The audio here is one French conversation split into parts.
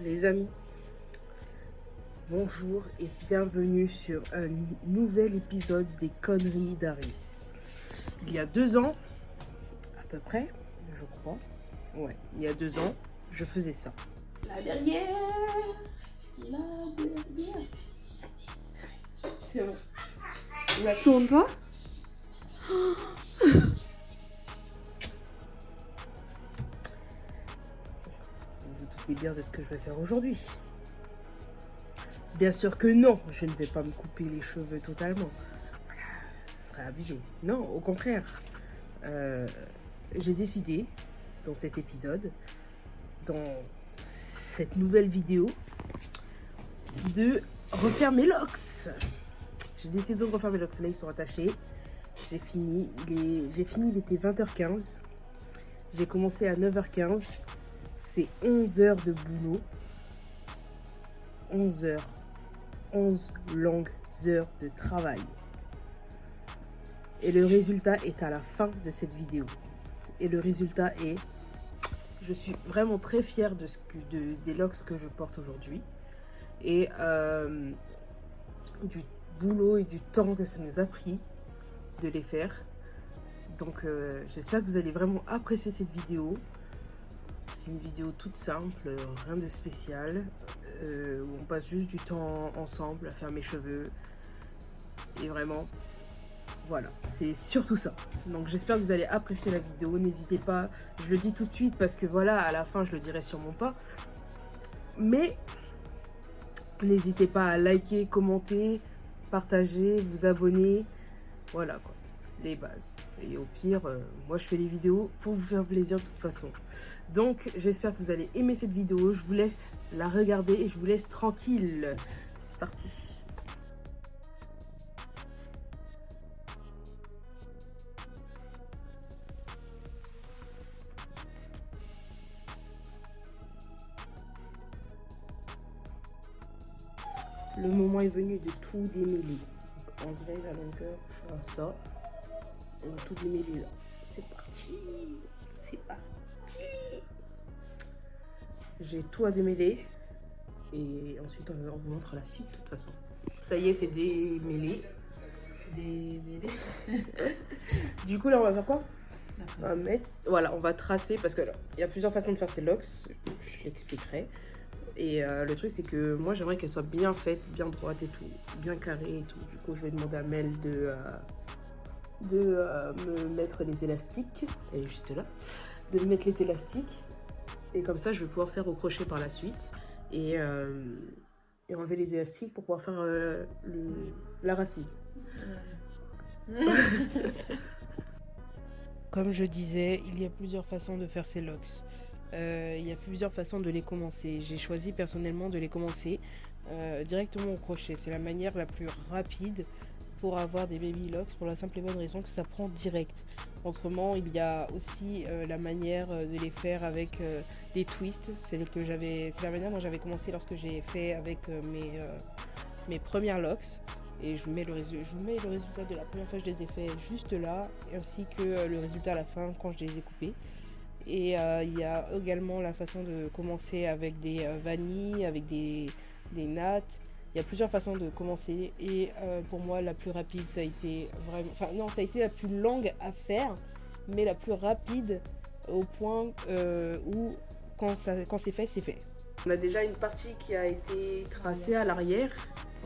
Les amis, bonjour et bienvenue sur un nouvel épisode des conneries d'Aris. Il y a 2 ans, à peu près, je crois, ouais, il y a 2 ans, je faisais ça. La dernière. C'est bon. La tourne-toi. Vous vous doutez bien de ce que je vais faire aujourd'hui. Bien sûr que non, je ne vais pas me couper les cheveux totalement. Ça serait abusé. Non, au contraire. J'ai décidé, dans cet épisode, dans cette nouvelle vidéo, de refaire mes locks. J'ai décidé de refaire mes locks. Là, ils sont attachés. J'ai fini. Il était 20h15. J'ai commencé à 9h15. C'est 11 heures de boulot. 11 heures. 11 longues heures de travail. Et le résultat est à la fin de cette vidéo. Et le résultat est... Je suis vraiment très fière des locks que je porte aujourd'hui. Et du boulot et du temps que ça nous a pris de les faire. Donc j'espère que vous allez vraiment apprécier cette vidéo. C'est une vidéo toute simple, rien de spécial, où on passe juste du temps ensemble à faire mes cheveux. Et vraiment, voilà, c'est surtout ça. Donc j'espère que vous allez apprécier la vidéo. N'hésitez pas, je le dis tout de suite parce que voilà, à la fin je le dirai sûrement pas. Mais n'hésitez pas à liker, commenter, partager, vous abonner. Voilà quoi, les bases. Et au pire, moi je fais les vidéos pour vous faire plaisir de toute façon. Donc j'espère que vous allez aimer cette vidéo. Je vous laisse la regarder et je vous laisse tranquille. C'est parti. Le moment est venu de tout démêler. En vrai, la longueur, je fais ça. On va tout démêler là. C'est parti. C'est parti. J'ai tout à démêler. Et ensuite, on vous montre la suite de toute façon. Ça y est, c'est démêlé. Du coup, là, on va faire quoi? On va mettre... Voilà, on va tracer parce qu'il y a plusieurs façons de faire ces locks. Je l'expliquerai. Et le truc, c'est que moi, j'aimerais qu'elle soit bien faite, bien droite et tout, bien carrée et tout. Du coup, je vais demander à Mel de me mettre les élastiques. Elle est juste là. De me mettre les élastiques. Et comme ça, je vais pouvoir faire au crochet par la suite. Et enlever les élastiques pour pouvoir faire la racine. Comme je disais, il y a plusieurs façons de faire ces locks. Il y a plusieurs façons de les commencer. J'ai choisi personnellement de les commencer directement au crochet. C'est la manière la plus rapide pour avoir des baby locks, pour la simple et bonne raison que ça prend direct. Autrement, il y a aussi la manière de les faire avec des twists. C'est la manière dont j'avais commencé lorsque j'ai fait avec mes premières locks. Et je vous mets le résultat de la première fois que je les ai fait juste là, ainsi que le résultat à la fin quand je les ai coupés. Et il y a également la façon de commencer avec des vanilles, avec des nattes. Il y a plusieurs façons de commencer et pour moi la plus rapide ça a été vraiment... Enfin non, ça a été la plus longue à faire, mais la plus rapide au point où quand c'est fait, c'est fait. On a déjà une partie qui a été tracée à l'arrière.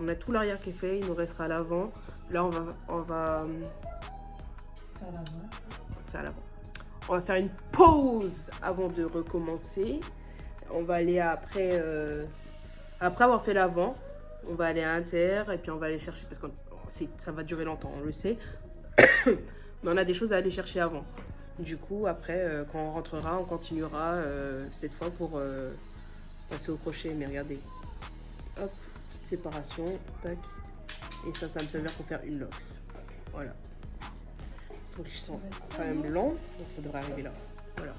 On a tout l'arrière qui est fait, il nous restera à l'avant. Là on va faire l'avant. On va faire une pause avant de recommencer. On va aller après avoir fait l'avant, on va aller à inter et puis on va aller chercher, parce que ça va durer longtemps, on le sait. Mais on a des choses à aller chercher avant. Du coup, après, quand on rentrera, on continuera cette fois pour passer au crochet. Mais regardez, hop, petite séparation, tac. Et ça va me servir pour faire une locks. Voilà. Ils sont quand même longs, donc ça devrait arriver là. Voilà.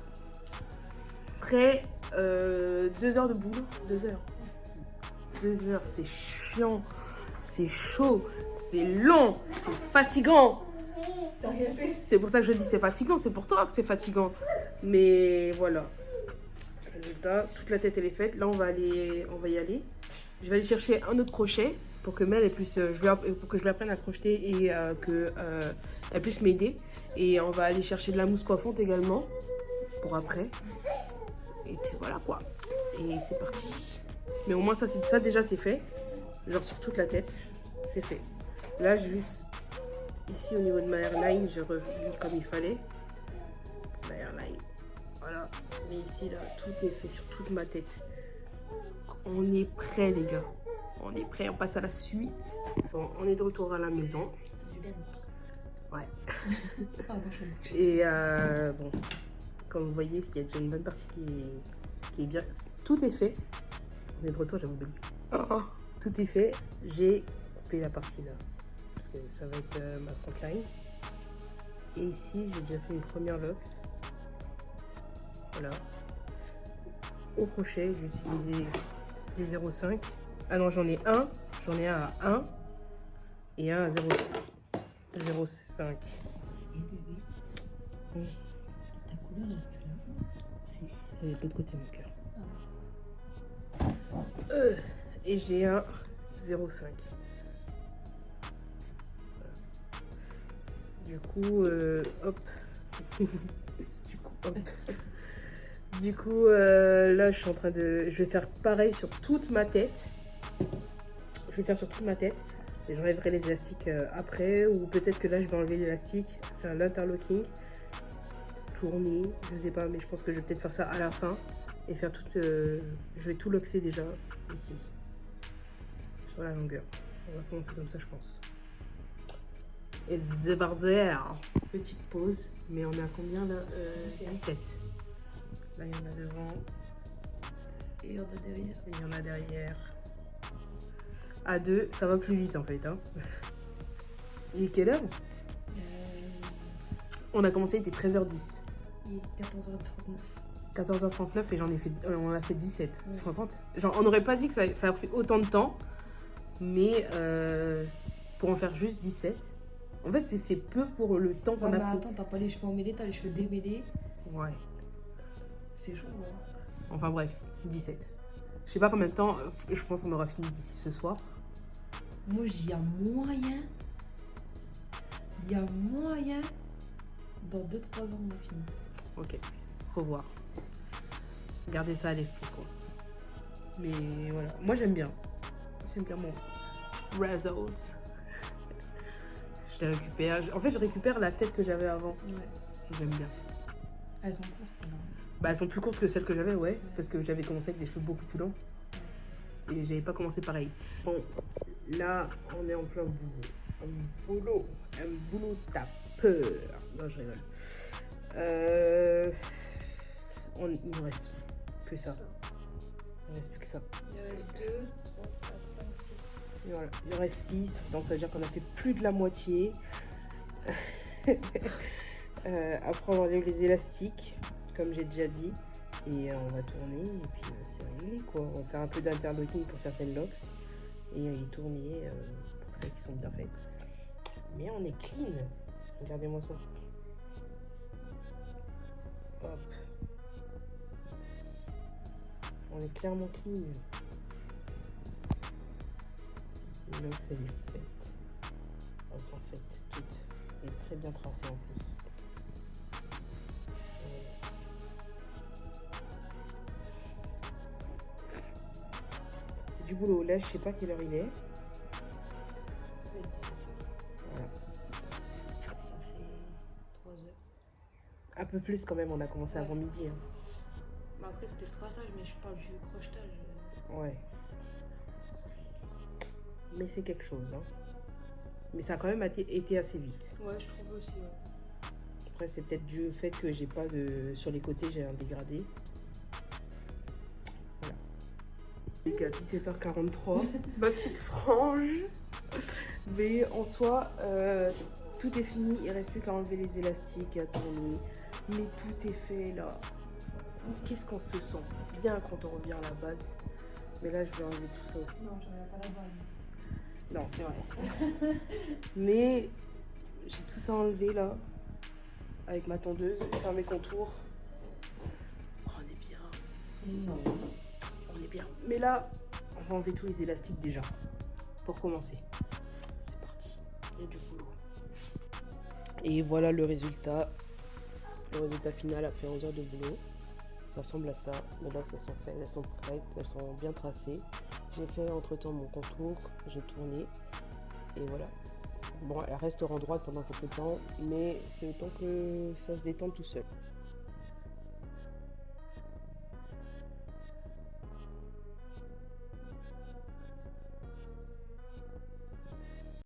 Après 2 heures de boulot, 2 heures. 2 heures, c'est chiant, c'est chaud, c'est long, c'est fatigant. C'est pour ça que je dis c'est fatigant, c'est pour toi que c'est fatigant. Mais voilà. Résultat, toute la tête elle est faite. Là on va y aller. Je vais aller chercher un autre crochet pour que Mel elle puisse, pour que je lui apprenne à crocheter et que elle puisse m'aider. Et on va aller chercher de la mousse coiffante également pour après. Et puis voilà quoi. Et c'est parti. Mais au moins ça déjà c'est fait. Genre sur toute la tête, c'est fait. Là juste ici au niveau de ma hairline, je revis comme il fallait. Ma hairline. Voilà. Mais ici là, tout est fait sur toute ma tête. On est prêt les gars. On est prêt, on passe à la suite. Bon, on est de retour à la maison. Ouais. Et bon, comme vous voyez, il y a déjà une bonne partie qui est bien. Tout est fait. On est de retour, j'avais oublié. Tout est fait. J'ai coupé la partie là. Parce que ça va être ma frontline. Et ici, j'ai déjà fait une première lock. Voilà. Au crochet, j'ai utilisé des 0,5. Ah non, j'en ai un. J'en ai un à 1 et un à 0,5. Ta couleur, elle est plus là. Si, elle est de l'autre côté, mon cœur. Et j'ai un 0,5. Du coup, hop. Du coup, là, je suis en train de... Je vais faire pareil sur toute ma tête. Je vais faire sur toute ma tête. Et j'enlèverai les élastiques après. Ou peut-être que là, je vais enlever l'élastique, faire l'interlocking, tourner, je sais pas. Mais je pense que je vais peut-être faire ça à la fin. Et faire tout... je vais tout loxer déjà ici. Sur la longueur. On va commencer comme ça, je pense. Et c'est parti. Petite pause. Mais on est à combien là 17. Là, il y en a devant. Et il y en a derrière. Et il y en a derrière. À 2, ça va plus vite en fait. Hein. Il est quelle heure On a commencé, il était 13h10. Il est 14h39. 14h39 et on a fait 17. Ouais. Tu te rends compte? Genre, on n'aurait pas dit que ça a pris autant de temps. Mais pour en faire juste 17. En fait, c'est peu pour le temps qu'on a pris. Attends, t'as pas les cheveux emmêlés, t'as les cheveux démêlés. Ouais. C'est chaud, ouais. Enfin bref, 17. Je sais pas combien de temps, je pense qu'on aura fini d'ici ce soir. Moi, il y a moyen. Il y a moyen. Dans 2-3 ans, on a fini. Ok, faut voir. Gardez ça à l'esprit, quoi. Mais voilà, moi j'aime bien. J'aime bien mon results. Je les récupère. En fait, je récupère la tête que j'avais avant. Ouais. J'aime bien. Elles sont courtes, alors. Bah, elles sont plus courtes que celles que j'avais, ouais. Parce que j'avais commencé avec des cheveux beaucoup plus longs. Et j'avais pas commencé pareil. Bon, là, on est en plein boulot. Un boulot tapeur. Non, je rigole. Il nous reste que ça. Il ne reste plus que ça. Il reste 2, 3, 4, 5, 6. Et voilà, il en reste 6. Donc ça veut dire qu'on a fait plus de la moitié. Après, on enlève les élastiques, comme j'ai déjà dit. Et on va tourner. Et puis c'est réglé, quoi. On va faire un peu d'interlocking pour certaines locks. Et y tourner pour celles qui sont bien faites. Mais on est clean. Regardez-moi ça. Hop. On est clairement clean. Les locks, elle est faite. Elles sont faites toutes. Et très bien tracées en plus. C'est du boulot. Là, je sais pas quelle heure il est. Voilà. Ça fait 3 heures. Un peu plus quand même, on a commencé avant midi. Hein. Bah après, c'était le traçage, mais je parle du crochetage. Ouais. Mais c'est quelque chose. Hein. Mais ça a quand même été assez vite. Ouais, je trouve aussi. Ouais. Après, c'est peut-être dû au fait que j'ai pas de. Sur les côtés, j'ai un dégradé. Voilà. Donc à 17h43, ma petite frange. Mais en soi, tout est fini. Il reste plus qu'à enlever les élastiques et à tourner. Mais tout est fait là. Qu'est-ce qu'on se sent bien quand on revient à la base. Mais là, je vais enlever tout ça aussi. Non, j'en ai pas la base. Non, c'est vrai. Mais j'ai tout ça enlevé là. Avec ma tondeuse, faire mes contours. Oh, on est bien. Non. On est bien. Mais là, on va enlever tous les élastiques déjà. Pour commencer. C'est parti. Il y a du boulot. Et voilà le résultat. Le résultat final après 11 heures de boulot. Ça ressemble à ça. Les locks, elles sont faites, elles sont prêtes, elles sont bien tracées. J'ai fait entre temps mon contour, j'ai tourné. Et voilà. Bon, elles resteront droites pendant quelques temps, mais c'est autant que ça se détend tout seul.